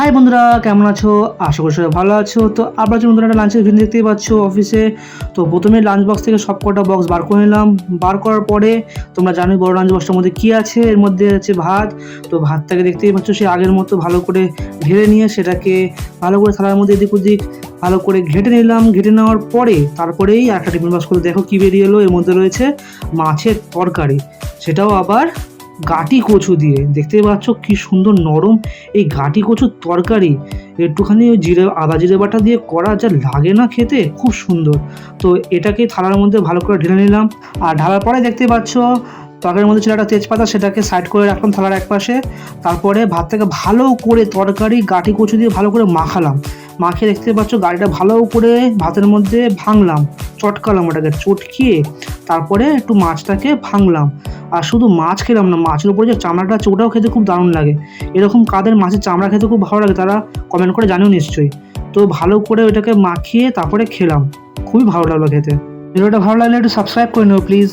High বন্ধুরা, কেমন আছো? আশা করি সবাই ভালো আছো। তো আবার নতুন একটা লাঞ্চের ভিডিও দেখতেই পাচ্ছ অফিসে। তো প্রথমে লাঞ্চ বক্স থেকে সব কটা বক্স বার করে নিলাম। বার করার পরে তোমরা জানোই বড় লাঞ্চ বক্সটার মধ্যে কী আছে। এর মধ্যে আছে ভাত। তো ভাতটাকে দেখতেই পাচ্ছ সে আগের মতো ভালো করে ঢেলে নিয়ে সেটাকে ভালো করে থালার মধ্যে এদিক ওদিক ভালো করে ঘেঁটে নিলাম। ঘেঁটে নেওয়ার পরে তারপরেই একটা টিফিন বক্স করে দেখো কী বেরিয়ে এলো। এর মধ্যে রয়েছে মাছের তরকারি, সেটাও আবার গাটি কচু দিয়ে। দেখতেই পাচ্ছ কি সুন্দর নরম এই গাটি কচুর তরকারি। একটুখানি ওই জিরে আদা জিরে বাটা দিয়ে করা যা লাগে না খেতে, খুব সুন্দর। তো এটাকে থালার মধ্যে ভালো করে ঢেলে নিলাম। আর ঢালার পরে দেখতে পাচ্ছ তরকারির মধ্যে ছিল একটা তেজপাতা, সেটাকে সাইড করে রাখলাম থালার এক পাশে। তারপরে ভাতটাকে ভালো করে তরকারি গাটি কচু দিয়ে ভালো করে মাখালাম। মাখিয়ে দেখতে পাচ্ছ গাড়িটা ভালো করে ভাতের মধ্যে ভাঙলাম, চটকালাম, ওটাকে চটকিয়ে তারপরে একটু মাছটাকে ভাঙলাম। আর শুধু মাছ খেলাম না, মাছের উপরে যে চামড়াটা আছে ওটাও খেতে খুব দারুণ লাগে। এরকম কাদের মাছের চামড়া খেতে খুব ভালো লাগে তারা কমেন্ট করে জানিও নিশ্চয়ই। তো ভালো করে ওইটাকে মাখিয়ে তারপরে খেলাম, খুবই ভালো লাগলো খেতে। ভিডিওটা ভালো লাগলে একটু সাবস্ক্রাইব করে নিও প্লিজ।